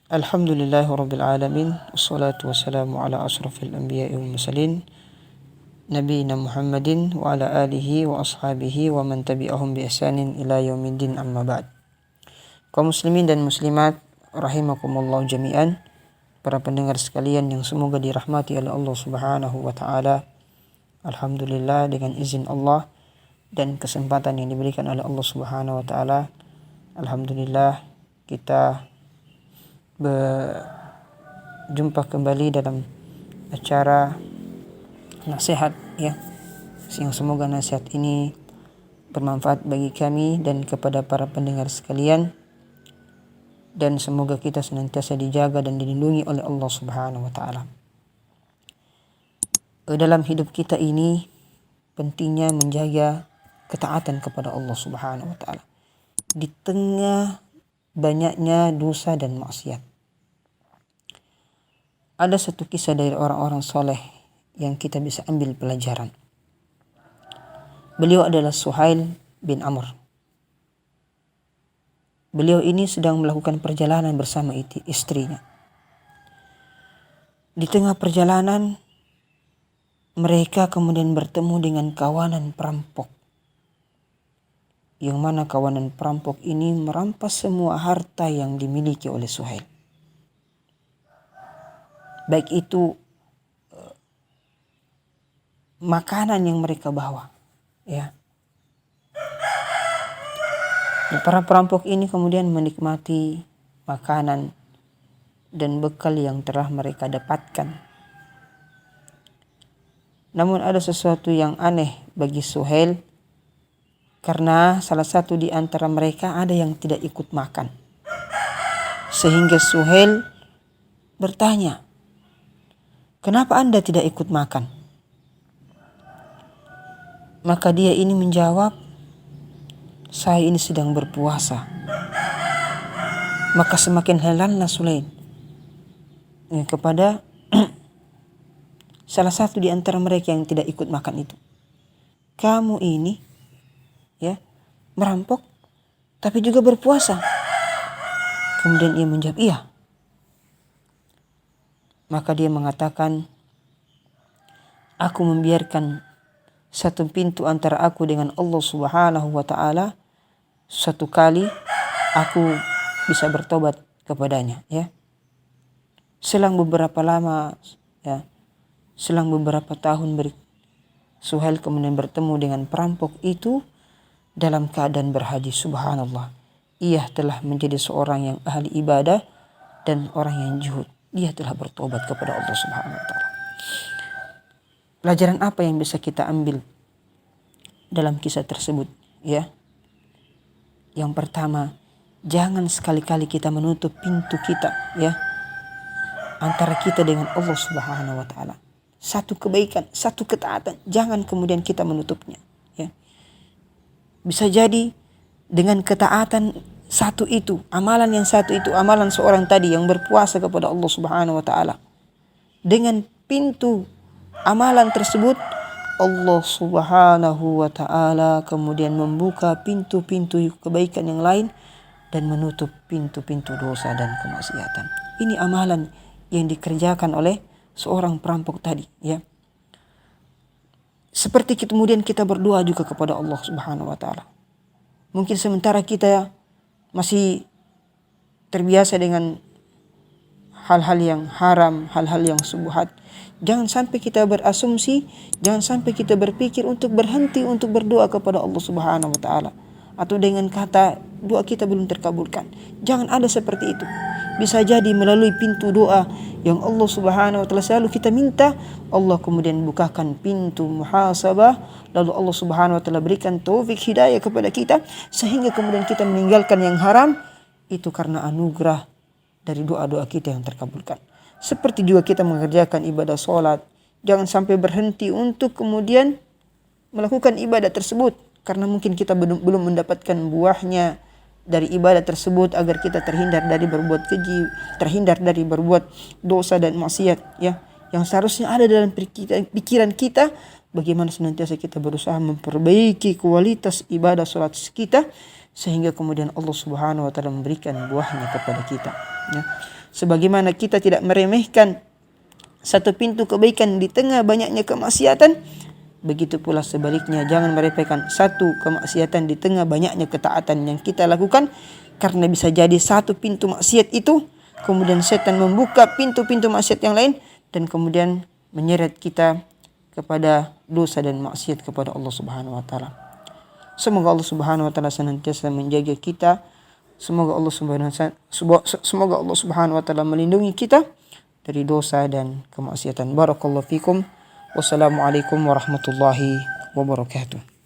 Alhamdulillahirabbil alamin, wassalatu wassalamu ala asyrafil anbiya'i wal mursalin nabiyina Muhammadin wa ala alihi wa ashabihi wa man tabi'ahum bi ihsanin ila yaumiddin, amma ba'd. Kaum muslimin dan muslimat rahimakumullah jami'an, para pendengar sekalian yang semoga dirahmati oleh Allah Subhanahu wa taala. Alhamdulillah, dengan izin Allah dan kesempatan yang diberikan oleh Allah Subhanahu wa taala, alhamdulillah kita berjumpa kembali dalam acara nasihat, ya, yang semoga nasihat ini bermanfaat bagi kami dan kepada para pendengar sekalian, dan semoga kita senantiasa dijaga dan dilindungi oleh Allah Subhanahu wa taala. Dalam hidup kita ini pentingnya menjaga ketaatan kepada Allah Subhanahu wa taala di tengah banyaknya dosa dan maksiat. Ada satu kisah dari orang-orang soleh yang kita bisa ambil pelajaran. Beliau adalah Suhail bin Amr. Beliau ini sedang melakukan perjalanan bersama istrinya. Di tengah perjalanan, mereka kemudian bertemu dengan kawanan perampok. Yang mana kawanan perampok ini merampas semua harta yang dimiliki oleh Suhail. Baik itu makanan yang mereka bawa, ya. Dan para perampok ini kemudian menikmati makanan dan bekal yang telah mereka dapatkan. Namun ada sesuatu yang aneh bagi Suhail, karena salah satu di antara mereka ada yang tidak ikut makan. Sehingga Suhail bertanya, "Kenapa Anda tidak ikut makan?" Maka dia ini menjawab, "Saya ini sedang berpuasa." Maka semakin heranlah Suhail kepada salah satu di antara mereka yang tidak ikut makan itu. "Kamu ini, ya, merampok tapi juga berpuasa?" Kemudian ia menjawab, "Iya." Maka dia mengatakan, "Aku membiarkan satu pintu antara aku dengan Allah Subhanahu wa taala. Suatu kali aku bisa bertobat kepadanya, ya. Selang beberapa lama, ya, selang beberapa tahun Suhail kemudian bertemu dengan perampok itu dalam keadaan berhaji. Subhanallah, ia telah menjadi seorang yang ahli ibadah dan orang yang zuhud. Dia telah bertobat kepada Allah Subhanahu wa taala. Pelajaran apa yang bisa kita ambil dalam kisah tersebut, ya? Yang pertama, jangan sekali-kali kita menutup pintu kita, ya, antara kita dengan Allah Subhanahu wa taala. Satu kebaikan, satu ketaatan, jangan kemudian kita menutupnya, ya. Bisa jadi dengan ketaatan satu itu, amalan yang satu itu, amalan seorang tadi yang berpuasa kepada Allah Subhanahu wa taala, dengan pintu amalan tersebut Allah Subhanahu wa taala kemudian membuka pintu-pintu kebaikan yang lain dan menutup pintu-pintu dosa dan kemaksiatan. Ini amalan yang dikerjakan oleh seorang perampok tadi, ya. Seperti kemudian kita berdoa juga kepada Allah Subhanahu wa taala. Mungkin sementara kita masih terbiasa dengan hal-hal yang haram, hal-hal yang subuhat, jangan sampai kita berasumsi, jangan sampai kita berpikir untuk berhenti untuk berdoa kepada Allah Subhanahu wa taala, atau dengan kata doa kita belum terkabulkan. Jangan ada seperti itu. Bisa jadi melalui pintu doa yang Allah Subhanahu wa taala selalu kita minta, Allah kemudian bukakan pintu muhasabah, lalu Allah Subhanahu wa taala berikan taufik hidayah kepada kita sehingga kemudian kita meninggalkan yang haram itu karena anugerah dari doa-doa kita yang terkabulkan. Seperti juga kita mengerjakan ibadah sholat, jangan sampai berhenti untuk kemudian melakukan ibadah tersebut karena mungkin kita belum mendapatkan buahnya dari ibadah tersebut, agar kita terhindar dari berbuat keji, terhindar dari berbuat dosa dan maksiat, ya, yang seharusnya ada dalam pikiran kita. Bagaimana senantiasa kita berusaha memperbaiki kualitas ibadah sholat kita sehingga kemudian Allah Subhanahu wa taala memberikan buahnya kepada kita, ya. Sebagaimana kita tidak meremehkan satu pintu kebaikan di tengah banyaknya kemaksiatan, begitu pula sebaliknya jangan meremehkan satu kemaksiatan di tengah banyaknya ketaatan yang kita lakukan, karena bisa jadi satu pintu maksiat itu kemudian setan membuka pintu-pintu maksiat yang lain dan kemudian menyeret kita kepada dosa dan maksiat kepada Allah Subhanahu wa taala. Semoga Allah Subhanahu wa taala senantiasa menjaga kita. Semoga Allah Subhanahu wa taala melindungi kita dari dosa dan kemaksiatan. Barakallahu fikum. Wassalamualaikum warahmatullahi wabarakatuh.